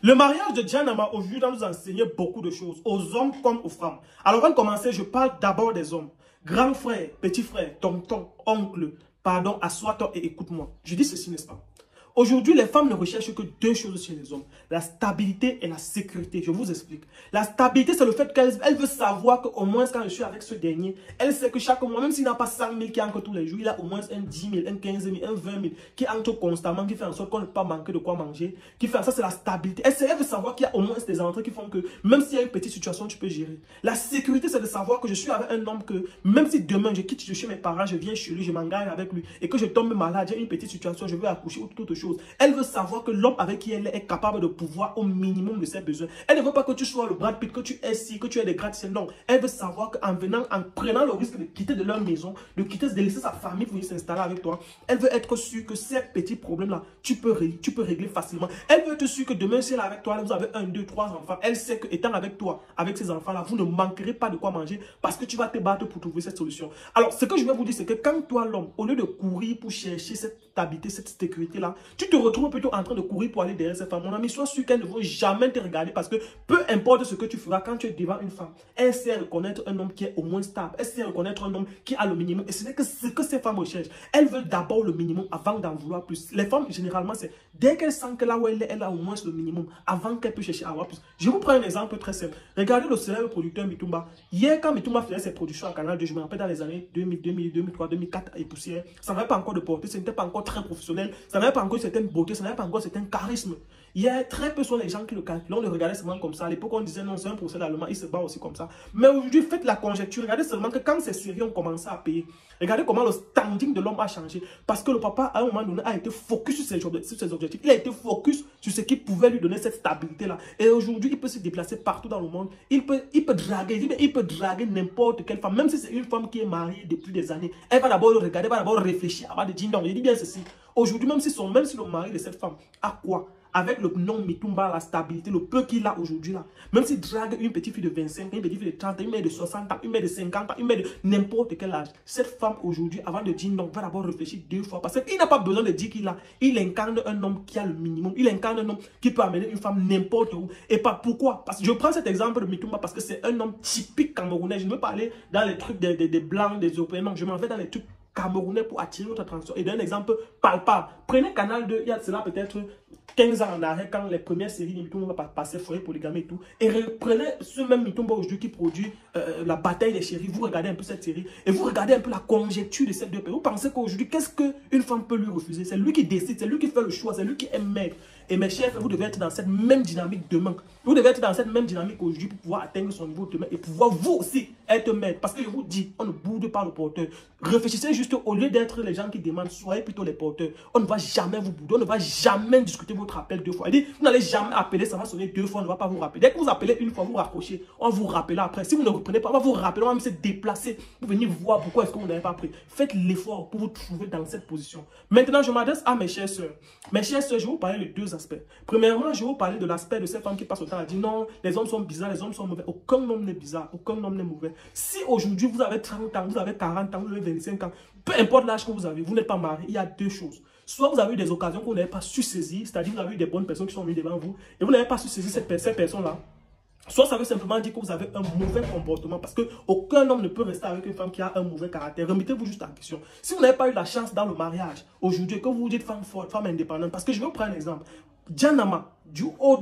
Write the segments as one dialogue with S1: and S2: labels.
S1: Le mariage de Djanama aujourd'hui doit nous enseigner beaucoup de choses, aux hommes comme aux femmes. Alors avant de commencer, je parle d'abord des hommes. Grand frère, petit frère, tonton, oncle, pardon, assois-toi et écoute-moi. Je dis ceci, n'est-ce pas? Aujourd'hui, les femmes ne recherchent que deux choses chez les hommes. La stabilité et la sécurité. Je vous explique. La stabilité, c'est le fait qu'elle veut savoir qu'au moins quand je suis avec ce dernier, elle sait que chaque mois, même s'il n'a pas 100 000 qui entrent tous les jours, il a au moins un 10 000, un 15 000, un 20 000 qui entre constamment, qui fait en sorte qu'on ne peut pas manquer de quoi manger. Qui fait ça, c'est la stabilité. Elle veut savoir qu'il y a au moins des entrées qui font que même s'il y a une petite situation, tu peux gérer. La sécurité, c'est de savoir que je suis avec un homme que même si demain je quitte chez mes parents, je viens chez lui, je m'engage avec lui et que je tombe malade, j'ai une petite situation, je veux accoucher ou toute autre chose. Elle veut savoir que l'homme avec qui elle est capable de pouvoir au minimum de ses besoins. Elle ne veut pas que tu sois le Brad Pitt, que tu aies ci, que tu aies des gratte-ciels. Non, elle veut savoir qu'en venant, en prenant le risque de quitter de leur maison, de laisser sa famille pour venir s'installer avec toi, elle veut être sûre que ces petits problèmes-là, tu peux régler facilement. Elle veut être sûre que demain, si elle est avec toi, vous avez 1, 2, 3 enfants, elle sait que étant avec toi, avec ces enfants-là, vous ne manquerez pas de quoi manger parce que tu vas te battre pour trouver cette solution. Alors, ce que je vais vous dire, c'est que quand toi, l'homme, au lieu de courir pour chercher cette stabilité, cette sécurité-là, tu te retrouves plutôt en train de courir pour aller derrière cette femme. Mon ami, sois sûr qu'elle ne va jamais te regarder parce que peu importe ce que tu feras quand tu es devant une femme, elle sait reconnaître un homme qui est au moins stable. Elle sait reconnaître un homme qui a le minimum. Et ce n'est que ce que ces femmes recherchent. Elles veulent d'abord le minimum avant d'en vouloir plus. Les femmes, généralement, c'est dès qu'elles sentent que là où elle a au moins le minimum avant qu'elle puisse chercher à avoir plus. Je vous prends un exemple très simple. Regardez le célèbre producteur Mitumba. Hier, quand Mitumba faisait ses productions à Canal 2, je me rappelle dans les années 2000, 2003, 2004 et poussière, ça n'avait pas encore de portée, ce n'était pas encore très professionnel, ça n'avait pas encore une certaine beauté, ça n'avait pas encore un charisme. Il y a très peu sont les gens qui le calculent. On le regardait seulement comme ça. À l'époque, on disait non, c'est un procès allemand, il se bat aussi comme ça. Mais aujourd'hui, faites la conjecture. Regardez seulement que quand ces séries ont commencé à payer, regardez comment le standing de l'homme a changé. Parce que le papa, à un moment donné, a été focus sur ses objectifs. Il a été focus sur ce qui pouvait lui donner cette stabilité-là. Et aujourd'hui, il peut se déplacer partout dans le monde. Il peut draguer n'importe quelle femme. Même si c'est une femme qui est mariée depuis des années. Elle va d'abord le regarder, elle va d'abord réfléchir avant de dire non. Je dis bien ceci. Aujourd'hui, même si le mari de cette femme a quoi? Avec le nom Mitumba, la stabilité, le peu qu'il a aujourd'hui là. Même s'il drague une petite fille de 25 ans, une petite fille de 30 ans, une mère de 60 ans, une mère de 50 ans, une mère de n'importe quel âge. Cette femme aujourd'hui, avant de dire non, va d'abord réfléchir 2 fois. Parce qu'il n'a pas besoin de dire il incarne un homme qui a le minimum. Il incarne un homme qui peut amener une femme n'importe où. Et pas pourquoi? Parce que je prends cet exemple de Mitumba parce que c'est un homme typique camerounais. Je ne veux pas aller dans les trucs des blancs, des européens. Non, je m'en vais dans les trucs camerounais pour attirer notre attention. Et donner un exemple palpable. Prenez Canal 2, il y a cela peut-être 15 ans en arrière, quand les premières séries de Mitumba passaient, foyer, polygamie et tout. Et reprenez ce même Mitumba aujourd'hui qui produit la bataille des chéris. Vous regardez un peu cette série et vous regardez un peu la conjecture de ces deux pays. Vous pensez qu'aujourd'hui, qu'est-ce qu'une femme peut lui refuser? C'est lui qui décide, c'est lui qui fait le choix, c'est lui qui est maître. Et mes chers, vous devez être dans cette même dynamique demain. Vous devez être dans cette même dynamique aujourd'hui pour pouvoir atteindre son niveau demain et pouvoir vous aussi être maître. Parce que je vous dis, on ne boude pas le porteur. Réfléchissez juste au lieu d'être les gens qui demandent, soyez plutôt les porteurs. On ne va jamais vous bouder, on ne va jamais discuter votre appel 2 fois. Il dit, vous n'allez jamais appeler, ça va sonner 2 fois, on ne va pas vous rappeler. Dès que vous appelez une fois, vous raccrochez, on va vous rappeler après. Si vous ne reprenez pas, on va vous rappeler, on va même se déplacer pour venir voir pourquoi est-ce que vous n'avez pas pris. Faites l'effort pour vous trouver dans cette position. Maintenant, je m'adresse à mes chères sœurs. Mes chères sœurs, je vais vous parler de 2 aspects. Premièrement, je vais vous parler de l'aspect de ces femmes qui passent le temps à dire non, les hommes sont bizarres, les hommes sont mauvais. Aucun homme n'est bizarre, aucun homme n'est mauvais. Si aujourd'hui vous avez 30 ans, vous avez 40 ans, vous avez 25 ans, peu importe l'âge que vous avez, vous n'êtes pas marié, il y a 2 choses. Soit vous avez eu des occasions que vous n'avez pas su saisir, c'est-à-dire vous avez eu des bonnes personnes qui sont venues devant vous et vous n'avez pas su saisir ces personnes-là. Soit ça veut simplement dire que vous avez un mauvais comportement parce qu'aucun homme ne peut rester avec une femme qui a un mauvais caractère. Remettez-vous juste en question. Si vous n'avez pas eu la chance dans le mariage, aujourd'hui, que vous vous dites femme forte, femme indépendante, parce que je vais vous prendre un exemple. Djanama, du haut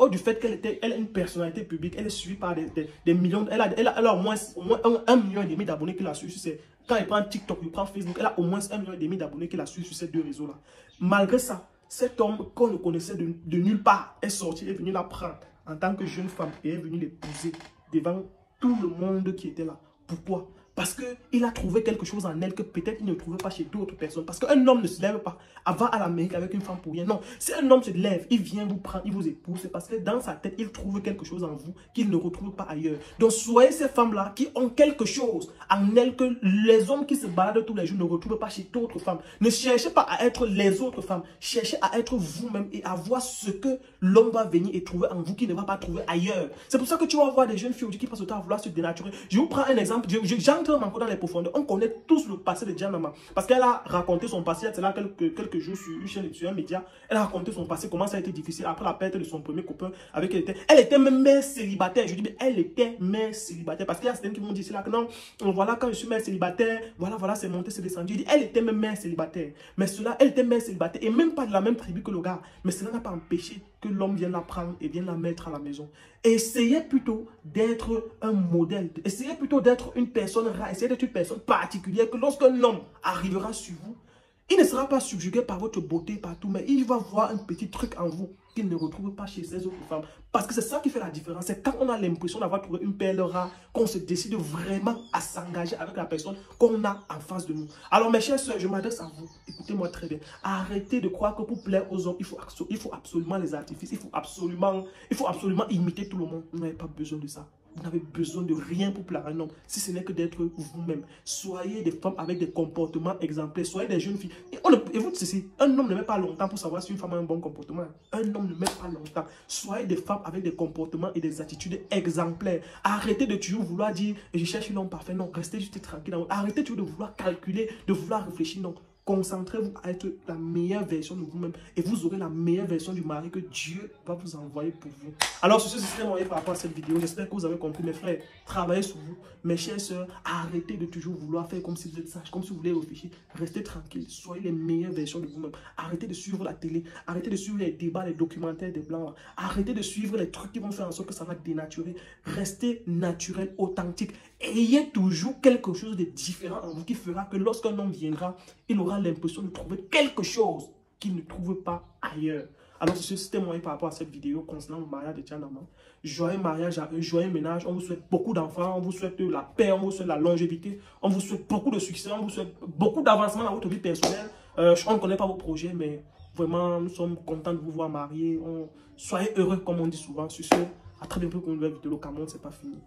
S1: du fait qu'elle a une personnalité publique, elle est suivie par des millions, elle a au moins 1,5 million d'abonnés qui la suivent. Quand elle prend TikTok, elle prend Facebook, elle a au moins 1,5 million d'abonnés qui la suivent sur ces 2 réseaux-là. Malgré ça, cet homme qu'on ne connaissait de nulle part est sorti, est venu la prendre en tant que jeune femme et est venu l'épouser devant tout le monde qui était là. Pourquoi? Parce qu'il a trouvé quelque chose en elle que peut-être il ne trouvait pas chez d'autres personnes. Parce qu'un homme ne se lève pas avant à l'Amérique avec une femme pour rien. Non, si un homme se lève, il vient vous prendre, il vous épouse, c'est parce que dans sa tête, il trouve quelque chose en vous qu'il ne retrouve pas ailleurs. Donc soyez ces femmes-là qui ont quelque chose en elles que les hommes qui se baladent tous les jours ne retrouvent pas chez d'autres femmes. Ne cherchez pas à être les autres femmes. Cherchez à être vous-même et à voir ce que l'homme va venir et trouver en vous qu'il ne va pas trouver ailleurs. C'est pour ça que tu vas voir des jeunes filles qui passent le temps à vouloir se dénaturer. Je vous prends un exemple. J'entre rentrons encore dans les profondeurs. On connaît tous le passé de Djanama. Parce qu'elle a raconté son passé, c'est là quelques jours sur une chaîne, sur un média. Elle a raconté son passé, comment ça a été difficile après la perte de son premier copain avec elle était même mère célibataire. Je dis, mais elle était mère célibataire. Parce qu'il y a certains qui m'ont dit, c'est là que non, voilà, quand je suis mère célibataire, voilà, c'est monté, c'est descendu. Je dis, elle était même mère célibataire. Mais cela, elle était mère célibataire. Et même pas de la même tribu que le gars. Mais cela n'a pas empêché que l'homme vienne la prendre et vienne la mettre à la maison. Essayez plutôt d'être un modèle. Essayez plutôt d'être une personne rare. Essayez d'être une personne particulière que lorsqu'un homme arrivera sur vous, il ne sera pas subjugué par votre beauté partout, mais il va voir un petit truc en vous qu'il ne retrouve pas chez ces autres femmes. Parce que c'est ça qui fait la différence. C'est quand on a l'impression d'avoir trouvé une perle rare qu'on se décide vraiment à s'engager avec la personne qu'on a en face de nous. Alors mes chers soeurs, je m'adresse à vous. Écoutez-moi très bien. Arrêtez de croire que pour plaire aux hommes, il faut absolument les artifices. Il faut absolument imiter tout le monde. Vous n'avez pas besoin de ça. Vous n'avez besoin de rien pour plaire à un homme, si ce n'est que d'être vous-même. Soyez des femmes avec des comportements exemplaires. Soyez des jeunes filles. Et vous, ceci, un homme ne met pas longtemps pour savoir si une femme a un bon comportement. Un homme ne met pas longtemps. Soyez des femmes avec des comportements et des attitudes exemplaires. Arrêtez de toujours vouloir dire, je cherche un homme parfait. Non, restez juste tranquille. Arrêtez toujours de vouloir calculer, de vouloir réfléchir. Non. Concentrez-vous à être la meilleure version de vous-même et vous aurez la meilleure version du mari que Dieu va vous envoyer pour vous. Alors, sur ce, c'est mon avis par rapport à cette vidéo. J'espère que vous avez compris, mes frères. Travaillez sur vous. Mes chères sœurs, arrêtez de toujours vouloir faire comme si vous êtes sage, comme si vous voulez réfléchir. Restez tranquille. Soyez les meilleures versions de vous-même. Arrêtez de suivre la télé. Arrêtez de suivre les débats, les documentaires des Blancs. Arrêtez de suivre les trucs qui vont faire en sorte que ça va dénaturer. Restez naturel, authentique. Ayez toujours quelque chose de différent en vous qui fera que lorsqu'un homme viendra, il aura l'impression de trouver quelque chose qu'il ne trouve pas ailleurs. Alors, c'était mon avis par rapport à cette vidéo concernant le mariage de Djanama. Joyeux mariage à eux, joyeux ménage. On vous souhaite beaucoup d'enfants, on vous souhaite la paix, on vous souhaite la longévité, on vous souhaite beaucoup de succès, on vous souhaite beaucoup d'avancement dans votre vie personnelle. On ne connaît pas vos projets, mais vraiment, nous sommes contents de vous voir mariés. Soyez heureux, comme on dit souvent. Sur ce, à très bientôt pour une nouvelle vidéo. Le Cameroun, c'est pas fini.